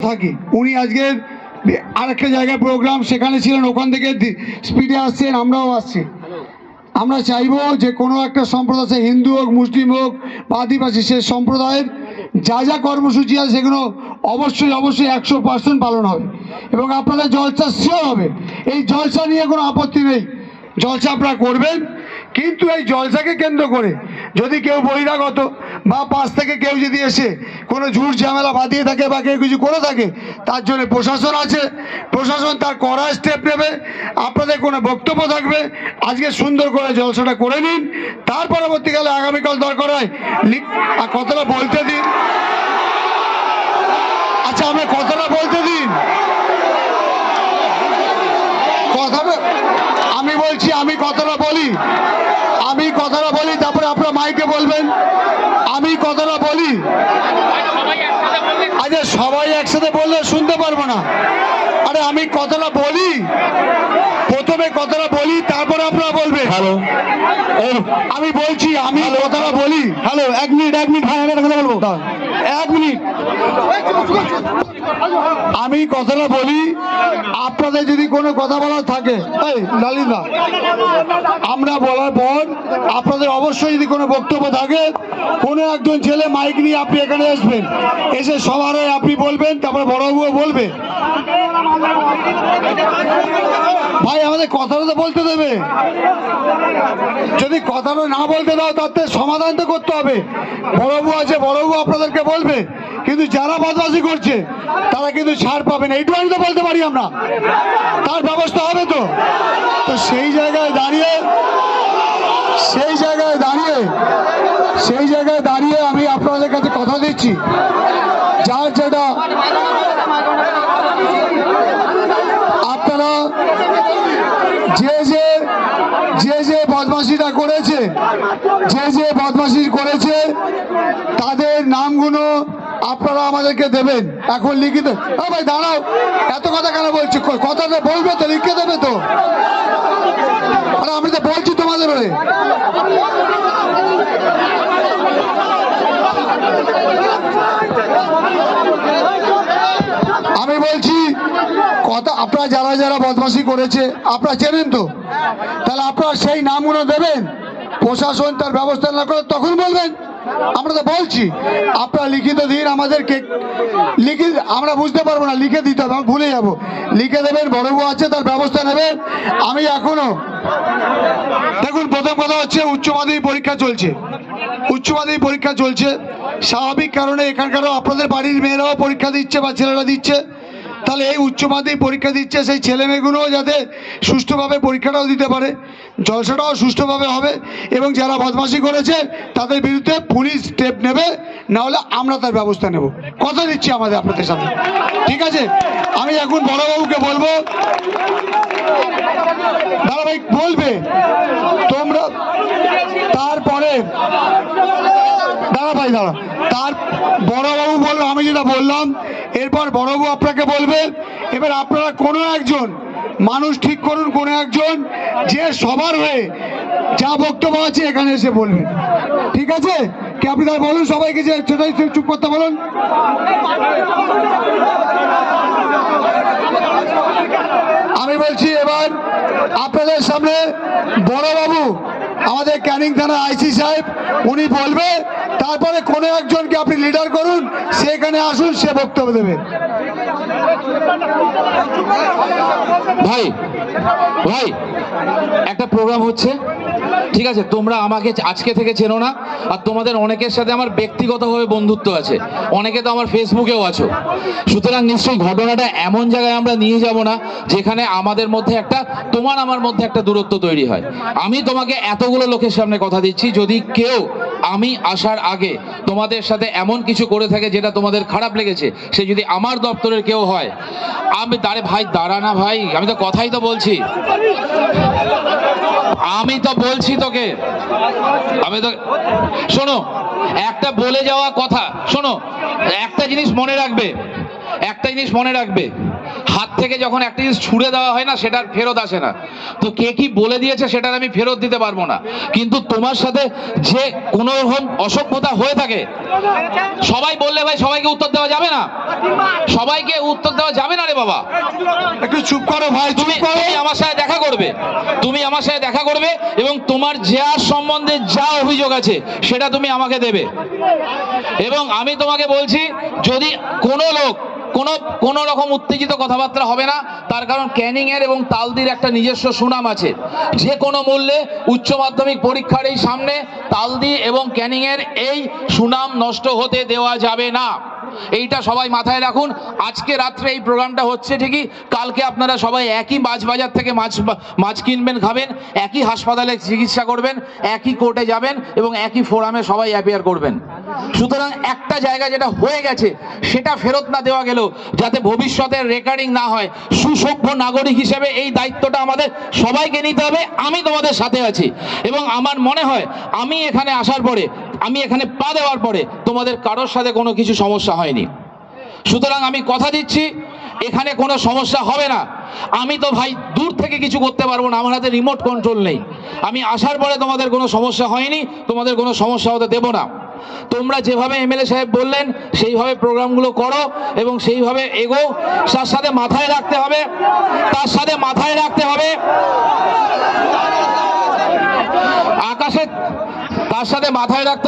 থাকি। উনি আজকের আরেকটা জায়গায় প্রোগ্রাম সেখানে ছিলেন, ওখান থেকে স্পিডে আসছেন, আমরাও আসছি। আমরা চাইবো যে কোনো একটা সম্প্রদায়, সে হিন্দু হোক, মুসলিম হোক বা আদিবাসী, সে সম্প্রদায়ের যা যা কর্মসূচি আছে সেগুলো অবশ্যই 100% পালন হবে এবং আপনাদের জলসা শিওর হবে। এই জলসা নিয়ে কোনো আপত্তি নেই, জলসা আপনারা করবেন। কিন্তু এই জলসাকে কেন্দ্র করে যদি কেউ বহিরাগত বা পাশ থেকে কেউ যদি এসে কোনো ঝুট ঝামেলা বাঁধিয়ে থাকে বা কেউ কিছু করে থাকে, তার জন্য প্রশাসন আছে, প্রশাসন তার কড়া স্টেপ নেবে। আপনাদের কোনো বক্তব্য থাকবে, আজকে সুন্দর করে জলসাটা করে নিন, তার পরবর্তীকালে আগামীকাল দরকার হয় কথাটা বলতে দিন। আচ্ছা, আমরা কথাটা বলতে দিন, কথাটা আমি বলছি, আমি কথাটা বলি, তারপরে আপনারা মাইকে বলবেন। আমি কথাটা বলি, আচ্ছা সবাই একসাথে বললে শুনতে পারবো না। আরে আমি কথাটা বলি, প্রথমে কথাটা বলি, তারপরে আপনারা বলবেন। হ্যালো, আমি বলছি, আমি কথাটা বলি। হ্যালো, এক মিনিট ভাই, আমি কথা বলবো, 1 মিনিট। আমি কথাটা বলি, আপনাদের যদি কোনো কথা বলার থাকে, এই লালিদা, আমরা বলার পর আপনাদের অবশ্যই যদি কোনো বক্তব্য থাকে, কোনো একজন ছেলে মাইক নিয়ে আপনি এখানে আসবেন, এসে সবার হয়ে আপনি বলবেন, তারপরে বড়বাবুও বলবে। ভাই আমাদের কথাটা তো বলতে দেবে, যদি কথাটা না বলতে দাও তাতে সমাধান তো করতে হবে। বড়বাবু আছে, বড়বাবু আপনাদেরকে বলবে, কিন্তু যারা বদমাশি করছে তারা কিন্তু ছাড় পাবে না, এইটুকু আমি তো বলতে পারি। আমরা তার ব্যবস্থা হবে তো। তো সেই জায়গায় দাঁড়িয়ে আমি আপনাদের কাছে কথা দিচ্ছি, যার যেটা আপনারা যে বদমাশিটা করেছে, যে বদমাশি করেছে তাদের নামগুলো আপনারা আমাদেরকে দেবেন এখন লিখিত। ভাই দাঁড়াও, এত কথা কেন বলছি? কথাটা বলবে তো, লিখে দেবে তো। আরে আমি তো বলছি তোমাদের হয়ে। আমি বলছি কথা, আপনারা যারা বদমাশি করেছে আপনারা চেনেন তো, তাহলে আপনারা সেই নামগুলো দেবেন। প্রশাসন তার ব্যবস্থা না করে তখন বলবেন। আমরা তো বলছি আপনারা লিখিত দিন আমাদেরকে, আমরা বুঝতে পারবো না, লিখে দিতে হবে, আমরা ভুলে যাবো। লিখে দেবেন, বড়বাবু আছে, তার ব্যবস্থা নেবেন। আমি এখনো দেখুন, প্রথম কথা হচ্ছে উচ্চ মাধ্যমিক পরীক্ষা চলছে। স্বাভাবিক কারণে এখানকারও আপনাদের বাড়ির মেয়েরাও পরীক্ষা দিচ্ছে বা ছেলেরা দিচ্ছে। তাহলে এই উচ্চ মাধ্যমিক পরীক্ষা দিচ্ছে, সেই ছেলে মেয়েগুলোও যাতে সুষ্ঠুভাবে পরীক্ষাটাও দিতে পারে, জলসাটাও সুষ্ঠুভাবে হবে এবং যারা বদমাশি করেছে তাদের বিরুদ্ধে পুলিশ স্টেপ নেবে, না হলে আমরা তার ব্যবস্থা নেব। কথা দিচ্ছি আপনাদের সামনে, ঠিক আছে? আমি এখন বড়বাবুকে বলবো, ধারাবাহিক বলবে তোমরা, তারপরে তার বড়বাবু বললো, আমি যেটা বললাম, এরপর বড়বাবু আপনাকে বলবে। এবার আপনারা কোনো একজন মানুষ ঠিক করুন, কোনো একজন যে সবার হয়ে যা বক্তব্য আছে এখানে এসে বলবেন, ঠিক আছে? কি আপনি তাই বলুন সবাইকে, যে সেটাই চুপ করতে বলুন। আমি বলছি এবার আপনাদের সামনে বড়বাবু, আমাদের ক্যানিং থানার আইসি সাহেব, উনি বলবে। তারপরে কোনো একজনকে আপনি লিডার করুন, সেখানে আসুন, সে বক্তব্য দেবে। ভাই একটা প্রোগ্রাম হচ্ছে, ঠিক আছে? তোমরা আমাকে আজকে থেকে চেনো না, আর তোমাদের অনেকের সাথে আমার ব্যক্তিগতভাবে বন্ধুত্ব আছে, অনেকে তো আমার ফেসবুকেও আছো। সুতরাং নিশ্চয়ই ঘটনাটা এমন জায়গায় আমরা নিয়ে যাব না যেখানে আমাদের মধ্যে আমার মধ্যে একটা দূরত্ব তৈরি হয়। আমি তোমাকে এতগুলো লোকের সামনে কথা দিচ্ছি, যদি কেউ আমি আসার আগে তোমাদের সাথে এমন কিছু করে থাকে যেটা তোমাদের খারাপ লেগেছে, সে যদি আমার দপ্তরের কেউ হয়, আমি দাঁড়া না ভাই, আমি তো কথাই তো বলছি, তোকে আমি তো শোনো, একটা বলে যাওয়া কথা শোনো, একটা জিনিস মনে রাখবে, একটা জিনিস মনে রাখবে, হাত থেকে যখন একটা জিনিস ছুড়ে দেওয়া হয় না, সেটা ফেরত আসে না। তো কে কি বলে দিয়েছে সেটার আমি ফেরত দিতে পারবো না, কিন্তু তোমার সাথে যে কোনো রকম অসভ্যতা হয়ে থাকে, সবাই বললে ভাই সবাইকে উত্তর দেওয়া যাবে না, সবাইকে উত্তর দেওয়া যাবে না রে বাবা। একটু চুপ করো ভাই, চুপ তুমি করো। তুমি আমার সাথে দেখা করবে, তুমি আমার সাথে দেখা করবে এবং তোমার যা সম্বন্ধে যা অভিযোগ আছে সেটা তুমি আমাকে দেবে। এবং আমি তোমাকে বলছি, যদি কোনো লোক কোনো রকম উত্তেজিত কথাবার্তা হবে না, তার কারণ ক্যানিং এর এবং তালদির একটা নিজস্ব সুনাম আছে। যে কোনো মূল্যে উচ্চ মাধ্যমিক পরীক্ষার এই সামনে তালদি এবং ক্যানিং এর এই সুনাম নষ্ট হতে দেওয়া যাবে না, এইটা সবাই মাথায় রাখুন। আজকে রাত্রে এই প্রোগ্রামটা হচ্ছে ঠিকই, কালকে আপনারা সবাই একই মাছ বাজার থেকে মাছ কিনবেন, খাবেন, একই হাসপাতালে চিকিৎসা করবেন, একই কোর্টে যাবেন এবং একই ফোরামে সবাই অ্যাপিয়ার করবেন। সুতরাং একটা জায়গা যেটা হয়ে গেছে সেটা ফেরত না দেওয়া গেলেও যাতে ভবিষ্যতের রেকর্ডিং না হয়, সুসভ্য নাগরিক হিসেবে এই দায়িত্বটা আমাদের সবাইকে নিতে হবে। আমি তোমাদের সাথে আছি এবং আমার মনে হয় আমি এখানে আসার পরে, আমি এখানে পা দেওয়ার পরে তোমাদের কারোর সাথে কোনো কিছু সমস্যা হয়নি। সুতরাং আমি কথা দিচ্ছি এখানে কোনো সমস্যা হবে না। আমি তো ভাই দূর থেকে কিছু করতে পারবো না, আমার হাতে রিমোট কন্ট্রোল নেই। আমি আসার পরে তোমাদের কোনো সমস্যা হয়নি, তোমাদের কোনো সমস্যা হতে দেব না। তোমরা যেভাবে এমএলএ সাহেব বললেন সেইভাবে প্রোগ্রামগুলো করো এবং সেইভাবে এগো। তার সাথে মাথায় রাখতে হবে, তার সাথে মাথায় রাখতে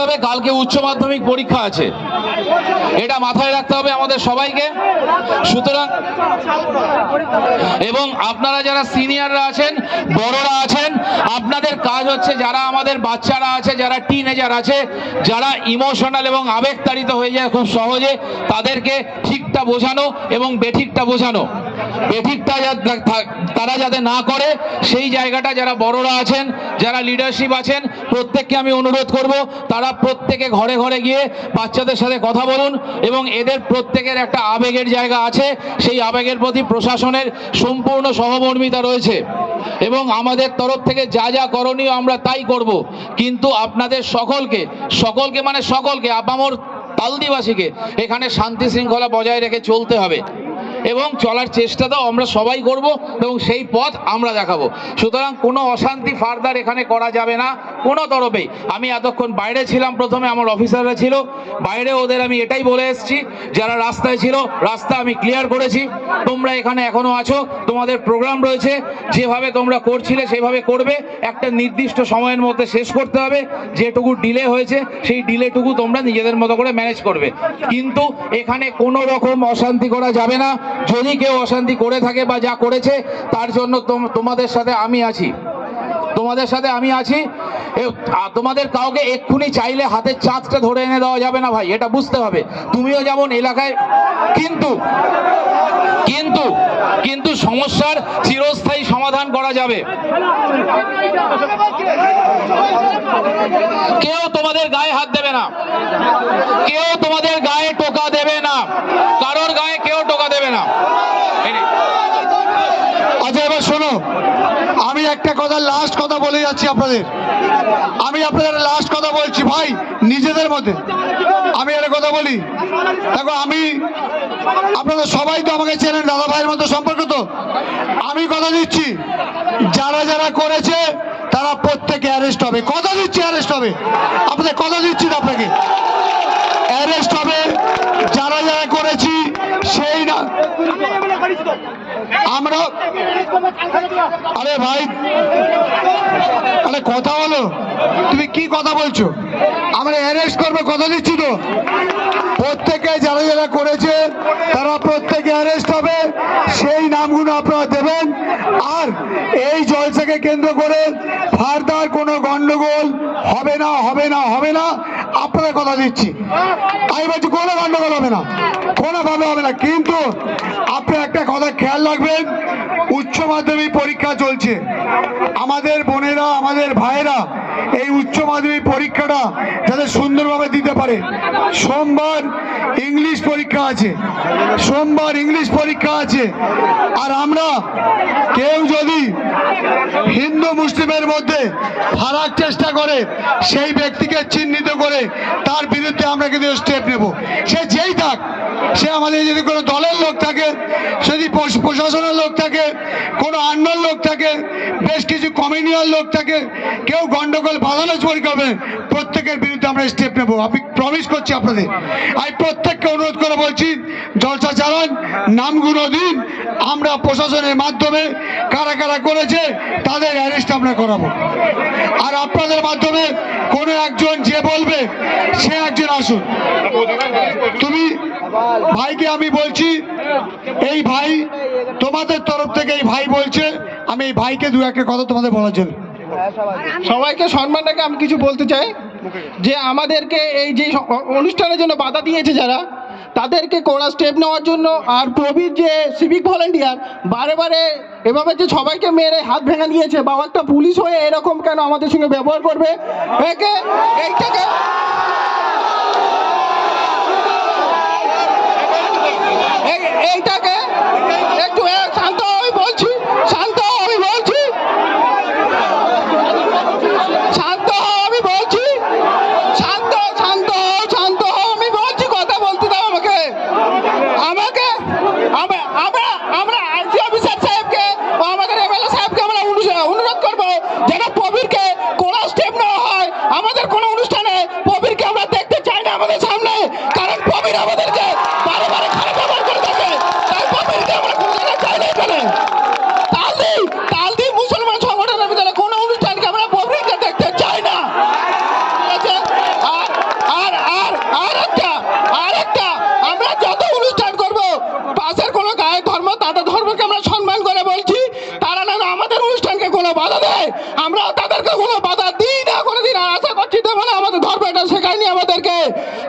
হবে কালকে উচ্চ মাধ্যমিক পরীক্ষা আছে, এটা মাথায় রাখতে হবে আমাদের সবাইকে। সুতরাং এবং আপনারা যারা সিনিয়ররা আছেন, বড়রা আছেন, আপনাদের কাজ হচ্ছে যারা আমাদের বাচ্চারা আছে, যারা টিনেজার আছে, যারা ইমোশনাল এবং আবেগতাড়িত হয়ে যায় খুব সহজে, তাদেরকে ঠিকটা বোঝানো এবং বেঠিকটা বোঝানো। বেঠিকটা তারা যাতে না করে সেই জায়গাটা যারা বড়রা আছেন, যারা লিডারশিপ আছেন, প্রত্যেককে আমি অনুরোধ করব তারা প্রত্যেকে ঘরে ঘরে গিয়ে বাচ্চাদের সাথে কথা বলুন এবং এদের প্রত্যেকের একটা আবেগের জায়গা আছে, সেই আবেগের প্রতি প্রশাসনের সম্পূর্ণ সহমর্মিতা রয়েছে এবং আমাদের তরফ থেকে যা যা করণীয় আমরা তাই করব। কিন্তু আপনাদের সকলকে মানে সকলকে, আপামর তালদিবাসীকে এখানে শান্তি শৃঙ্খলা বজায় রেখে চলতে হবে এবং চলার চেষ্টাটাও আমরা সবাই করব এবং সেই পথ আমরা দেখাবো। সুতরাং কোনো অশান্তি ফার্দার এখানে করা যাবে না কোনো তরফেই। আমি এতক্ষণ বাইরে ছিলাম, প্রথমে আমার অফিসাররা ছিল বাইরে, ওদের আমি এটাই বলে এসেছি, যারা রাস্তায় ছিল রাস্তা আমি ক্লিয়ার করেছি, তোমরা এখানে এখনো আছো, তোমাদের প্রোগ্রাম রয়েছে, যেভাবে তোমরা করছিলে সেভাবে করবে, একটা নির্দিষ্ট সময়ের মধ্যে শেষ করতে হবে। যেটুকু ডিলে হয়েছে সেই ডিলেটুকু তোমরা নিজেদের মতো করে ম্যানেজ করবে, কিন্তু এখানে কোনো রকম অশান্তি করা যাবে না। যদি কেউ অশান্তি করে থাকে বা যা করেছে তার জন্য তোমাদের সাথে আমি আছি। তোমাদের কাউকে এক্ষুনি চাইলে হাতের চাঁদটা ধরে এনে দেওয়া যাবে না ভাই, এটা বুঝতে হবে। তুমিও যেমন এলাকায়, কিন্তু সমস্যার চিরস্থায়ী সমাধান করা যাবে। কেউ তোমাদের গায়ে হাত দেবে না, কেউ তোমাদের গায়ে টোকা দেবে না, কারোর গায়ে কেউ টোকা দেবে না। আচ্ছা এবার শোনো, আমি একটা কথা লাস্ট কথা বলে যাচ্ছি আপনাদের, আমি আপনাদের লাস্ট কথা বলছি ভাই, নিজেদের মধ্যে আমি একটা কথা বলি। দেখো আপনারা সবাই তো আমাকে চেনেন, দাদা ভাইয়ের মতো সম্পর্ক, তো আমি কথা দিচ্ছি যারা যারা করেছে তারা প্রত্যেকে অ্যারেস্ট হবে, কথা দিচ্ছি অ্যারেস্ট হবে, আপনাদের কথা দিচ্ছি না, আপনাকে অ্যারেস্ট হবে। যারা যারা করেছি সেই না আমরা, আরে ভাই আরে কথা বলো, তুমি কি কথা বলছো? আমরা অ্যারেস্ট করবে, কথা দিচ্ছি তো। প্রত্যেকে যারা যারা করেছে তারা প্রত্যেকে অ্যারেস্ট হবে, সেই নামগুলো আপনারা দেবেন। আর এই জলসাকে কেন্দ্র করে ফার্দার কোনো গন্ডগোল হবে না, আপনাদের কথা দিচ্ছি। আমি বলছি কোনো গন্ডগোল হবে না, কোনোভাবে হবে না। কিন্তু আপনি একটা কথা খেয়াল রাখবেন, উচ্চ মাধ্যমিক পরীক্ষা চলছে, আমাদের বোনেরা আমাদের ভাইয়েরা এই উচ্চ মাধ্যমিক পরীক্ষাটা যাতে সুন্দরভাবে দিতে পারে। সোমবার ইংলিশ পরীক্ষা আছে, আর আমরা কেউ যদি হিন্দু মুসলিমের মধ্যে ফারাক চেষ্টা করে সেই ব্যক্তিকে চিহ্নিত করে তার বিরুদ্ধে আমরা কিন্তু স্টেপ নেব। সে যেই থাক, সে আমাদের যদি কোনো দলের লোক থাকে, যদি প্রশাসনের লোক থাকে, কোনো আন্ডার লোক থাকে, বেশ কিছু কমিউনিয়াল লোক থাকে, কেউ গন্ডগোল বাঁধানোর করবে, প্রত্যেকের বিরুদ্ধে আমরা স্টেপ নেব। আমি প্রমিস করছি আপনাদের। আমি প্রত্যেককে অনুরোধ করে বলছি, জলসা চালান, নামগুলো দিন, আমরা প্রশাসনের মাধ্যমে কারা কারা করেছে তাদের অ্যারেস্ট আমরা করাবো। আর আপনাদের মাধ্যমে কোনো একজন যে বলবে সে একজন আসুন। তুমি ভাইকে আমি বলছি, এই ভাই তোমাদের তরফ থেকে এই ভাই বলছে, আমি এই ভাইকে দু একটা কথা তোমাদের বলার জন্য। সবাইকে সম্মান রেখে আমি কিছু বলতে চাই যে আমাদেরকে এই যে অনুষ্ঠানের জন্য বাধা দিয়েছে যারা, তাদেরকে কড়া স্টেপ নেওয়ার জন্য। আর প্রবীর যে সিভিক ভলেন্টিয়ার বারে বারে এভাবে যে সবাইকে মেরে হাত ভেঙে নিয়েছে, বা একটা পুলিশ হয়ে এরকম কেন আমাদের সঙ্গে ব্যবহার করবে, এইটাকে একটু শান্ত আমি বলছি, কথা বলতে দাও আমাকে। আমরা আইসি অফিসার সাহেবকে বা আমাদের এমএলএ সাহেবকে আমরা অনুরোধ করবো যেন প্রবীরকে কোন স্টেপ নেওয়া হয়। আমাদের কোনো অনুষ্ঠানে প্রবীরকে আমরা দেখতে চাই না আমাদের সামনে, কারণ প্রবীর আমাদেরকে বারে বারে খারাপ ব্যবহার করে থাকে। তাই প্রবীরকে আমরা কোনো জায়গায় চাই না। এখানে তালদি মুসলমান সংগঠনের ভিতরে কোনো অনুষ্ঠানকে আমরা প্রবীরকে দেখতে চাই না, ঠিক আছে? আর একটা আমরা যত অনুষ্ঠান করব, পাশের কোনো গায়ের ধর্ম তাদের ধর্মকে আমরা সম্মান করে বলছি। তারা না আমাদের অনুষ্ঠানকে কোনো বাধা দেয়, আমরা তাদেরকে কোনো বাধা দিই না কোনোদিন। আর আশা করছি দেবো না, আমাদের ধর্ম এটা শেখায়নি আমাদেরকে।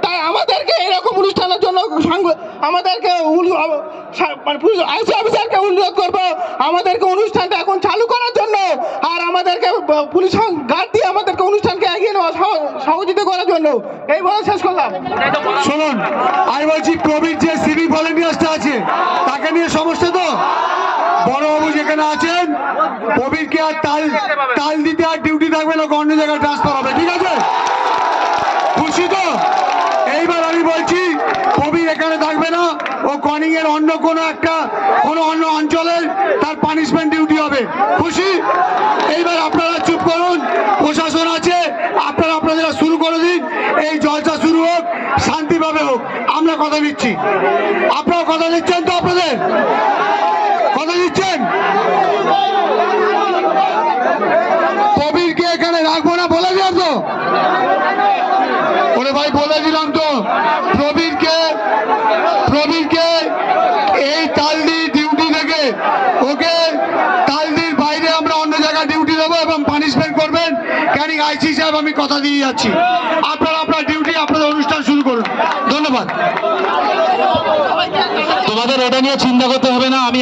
তাই আমাদেরকে এরকম অনুষ্ঠানের জন্য আমাদেরকে আইসি অফিসারকে অনুরোধ করবো আমাদেরকে অনুষ্ঠানটা এখন চালু করার জন্য, আর আমাদেরকে পুলিশ গার্ড দিয়ে আমাদেরকে অনুষ্ঠানকে এগিয়ে নেওয়া সহযোগিতা করার জন্য। এই বলে শেষ করলাম। শুনুন, আমি বলছি প্রবীর যে সিভিক ভলেন্টিয়ার্সটা আছে তাকে নিয়ে সমস্যা তো বড়বাবু যেখানে আছেন, প্রবীরকে আর তাল দিতে আর ডিউটি থাকবে না, অন্য জায়গায় ট্রান্সফার হবে, ঠিক আছে? খুশি তো? এইবার আমি বলছি প্রবীর এখানে থাকবে না, ও কনিং এর অন্য কোনো অন্য অঞ্চলের তার পানিশমেন্ট ডিউটি হবে। খুশি? এইবার আপনারা চুপ করুন, প্রশাসন আছে, আপনারা আপনাদের শুরু করে দিন। এই জলসা শুরু হোক, শান্তিভাবে হোক, আমরা কথা দিচ্ছি। আপনারা কথা দিচ্ছেন তো? আপনাদের কথা দিচ্ছেন? প্রবীরকে এখানে রাখবো না বলে দিলাম তো, ওরে ভাই বলে দিলাম তো। প্রবীরকে এই তালদি ডিউটি থেকে ওকে তালদির বাইরে আমরা অন্য জায়গায় ডিউটি দেবো এবং পানিশমেন্ট করবেন। ক্যানিং আইসি সাহেব আমি কথা দিয়ে যাচ্ছি, আপনারা আপনার ডিউটি আপনাদের অনুষ্ঠান শুরু করুন। ধন্যবাদ। তোমাদের ওটা নিয়ে চিন্তা করতে হবে না, আমি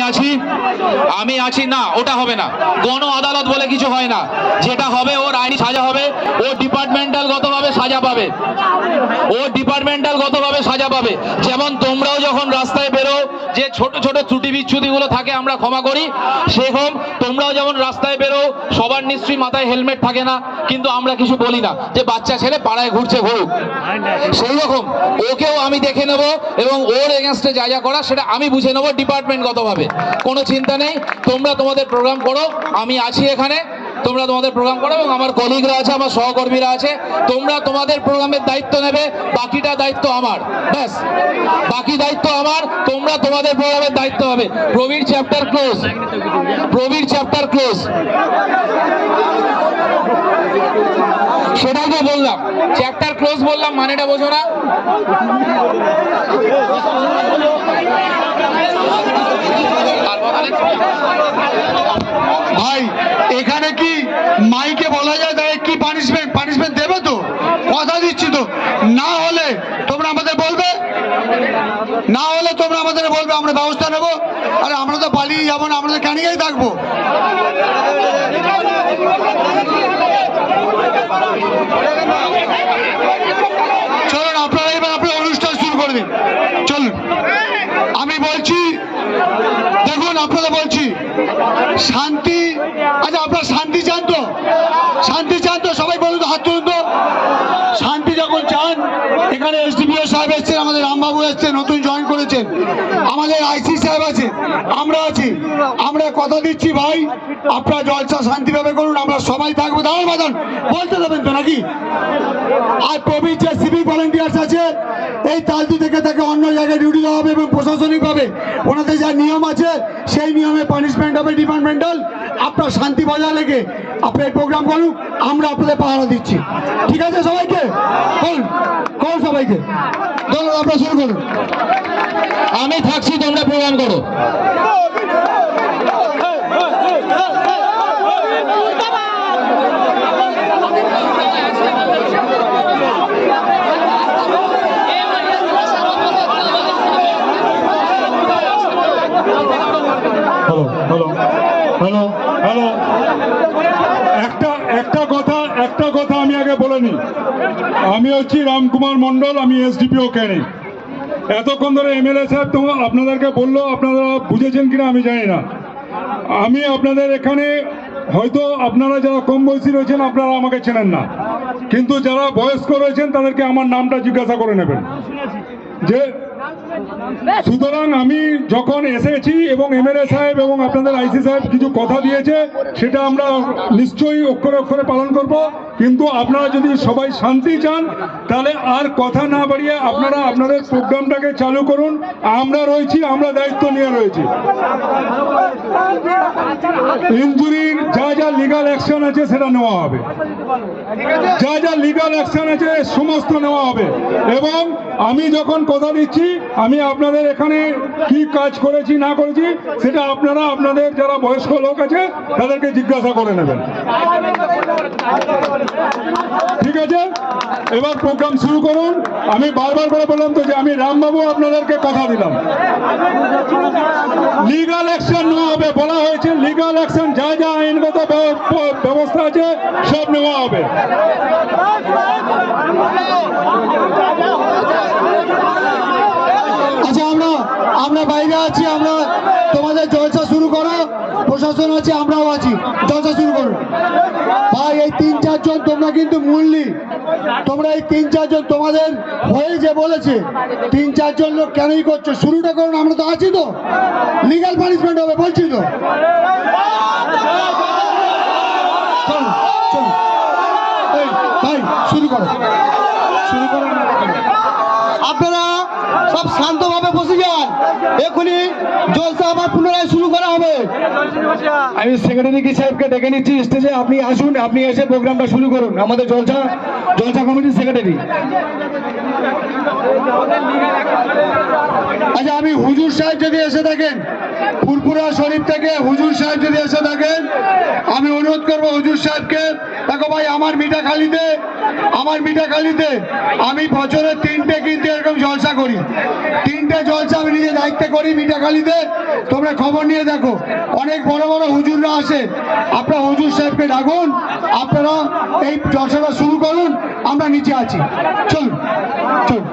আছি না, ওটা হবে না। গণ আদালত বলে কিছু হয় না, যেটা হবে ওর আইনি সাজা হবে, ও ডিপার্টমেন্টাল গতভাবে সাজা পাবে। যেমন তোমরাও যখন রাস্তায় বেরো যে ছোট ছোট ত্রুটি বিচ্ছুতিগুলো থাকে আমরা ক্ষমা করি, সেরকম তোমরাও যেমন রাস্তায় বেরো, সবার নিশ্চয়ই মাথায় হেলমেট থাকে না, কিন্তু আমরা কিছু বলি না যে বাচ্চা ছেলে পাড়ায় ঘুরুক। সেই রকম ওকেও আমি দেখে নেব এবং ওর এগেনস্টে যা যা করা সেটা আমি বুঝে নেবো ডিপার্টমেন্টগতভাবে। কোনো চিন্তা নেই, তোমরা তোমাদের প্রোগ্রাম করো, আমি আছি এখানে, তোমরা তোমাদের প্রোগ্রাম করো এবং আমার কলিগরা আছে, আমার সহকর্মীরা আছে। তোমরা তোমাদের প্রোগ্রামের দায়িত্ব নেবে, বাকিটা দায়িত্ব আমার, ব্যাস বাকি দায়িত্ব আমার, তোমরা তোমাদের প্রোগ্রামের দায়িত্ব হবে। প্রবীর চ্যাপ্টার ক্লোজ, সেটাই তো বললাম, চ্যাপ্টার ক্লোজ বললাম, মানেটা বোঝো না? ভাই এখানে কি মাইকে বলা যায় তাহলে কি পানিশমেন্ট দেবে তো? কথা দিচ্ছি তো। না হলে তোমরা আমাদের বলবে, আমরা ব্যবস্থা নেব। আরে আমরা তো পালিয়ে যাবো না, আমরা তো ক্যানিংয়েই থাকবো। চলুন আপনারা এবার আপনার অনুষ্ঠান শুরু করে দিন, চলুন। আমি বলছি, দেখুন আপনারা বলছি শান্তি, আচ্ছা আপনারা শান্তি চান তো? শান্তি চান তো? সবাই বলুন তো, হাত তুলুন তো। শান্তি যখন চান, এখানে এসডিপিও সাহেব এসছেন, আমাদের রামবাবু এসছেন, নতুন জয়েন করেছেন, আমাদের আইসি সাহেব আছে, আমরা আছি। আমরা কথা দিচ্ছি ভাই, আপনারা জলসা শান্তিভাবে করুন, আমরা সবাই থাকবো। দাঁড়ান বাদান বলতে দেবেন তো নাকি? আর প্রবীর যে সিভিক ভলেন্টিয়ার্স আছে, এই তালদি থেকে তাকে অন্য জায়গায় ডিউটি দেওয়া হবে এবং প্রশাসনিকভাবে ওনাদের যা নিয়ম আছে সেই নিয়মে পানিশমেন্ট হবে ডিপার্টমেন্টাল। আপনার শান্তি বজায় রেখে আপনি এই প্রোগ্রাম করুন, আমরা আপনাদের পাহারা দিচ্ছি। ঠিক আছে সবাইকে? করুন করুন সবাইকে, ধন্যবাদ। আপনারা শুরু করুন। আমি থাকছি, তোমরা প্রোগ্রাম করো। হ্যালো হ্যালো হ্যালো হ্যালো একটা কথা আমি আগে বলে নিই। আমি হচ্ছি রামকুমার মণ্ডল, আমি এসডিপিও ক্যানিং। এতক্ষণ ধরে এমএলএ সাহেব তো আপনাদেরকে বললো, আপনারা বুঝেছেন কিনা আমি জানি না। আমি আপনাদের এখানে, হয়তো আপনারা যারা কম বয়সী রয়েছেন আপনারা আমাকে চেনেন না, কিন্তু যারা বয়স্ক রয়েছেন তাদেরকে আমার নামটা জিজ্ঞাসা করে নেবেন। যে সুতরাং আমি যখন এসেছি এবং এমএলএ সাহেব এবং আপনাদের আইসি সাহেব কিছু কথা দিয়েছে, সেটা আমরা নিশ্চয়ই অক্ষরে অক্ষরে পালন করব। কিন্তু আপনারা যদি সবাই শান্তি চান, তাহলে আর কথা না বাড়িয়ে আপনারা আপনাদের প্রোগ্রামটাকে চালু করুন। আমরা রয়েছি, আমরা দায়িত্ব নিয়ে রয়েছি। ইনজুরির যা যা লিগাল অ্যাকশন আছে সেটা নেওয়া হবে, যা যা লিগাল অ্যাকশন আছে সমস্ত নেওয়া হবে। এবং আমি যখন কথা দিচ্ছি, আমি আপনাদের এখানে কি কাজ করেছি না করেছি সেটা আপনারা আপনাদের যারা বয়স্ক লোক আছে তাদেরকে জিজ্ঞাসা করে নেবেন। ঠিক আছে, এবার প্রোগ্রাম শুরু করুন। আমি বারবার করে বললাম তো যে আমি রামবাবু আপনাদেরকে কথা দিলাম, লিগাল অ্যাকশন নেওয়া হবে। বলা হয়েছে লিগাল অ্যাকশন, যা যা আইনগত ব্যবস্থা আছে সব নেওয়া হবে। আচ্ছা আমরা বাইরে আছি, আমরা তোমাদের জলসা শুরু করো, প্রশাসন আছে, আমরাও আছি, জলসা শুরু করুন। ভাই এই 3-4 জন তোমরা কিন্তু মূল্যি, তোমরা এই 3-4 জন তোমাদের হয়ে যে বলেছে 3-4 জন লোক কেনই করছো, শুরুটা করুন। আমরা তো আছি তো, লিগাল পানিশমেন্ট হবে বলছি তো। চলুন চলুন, এই ভাই শুরু করো, শুরু করো। আপনারা সব শান্তভাবে বসে যান, এখনই জলসা আবার পুনরায় শুরু করা হবে। আমি সেক্রেটারি সাহেবকে ডেকে নিচ্ছি স্টেজে, আপনি আসুন, আপনি এসে প্রোগ্রামটা শুরু করুন। আমাদের জলসা কমিটির সেক্রেটারি। আচ্ছা আমি হুজুর সাহেব যদি এসে থাকেন, ফুরপুরা শরীফ থেকে হুজুর সাহেব যদি এসে থাকেন, আমি অনুরোধ করবো হুজুর সাহেবকে, দেখো ভাই আমার মিঠাখালীতে আমি বছরে 3টে কিন্তু এরকম জলসা করি, 3টে জলসা আমি নিজে দায়িত্বে করি মিঠাখালীতে। তোমরা খবর নিয়ে দেখো, অনেক বড় বড় হুজুররা আসে। আপনারা হুজুর সাহেবকে ডাকুন, আপনারা এই জলসাটা শুরু করুন, আমরা নিচে আছি। চলুন চলুন।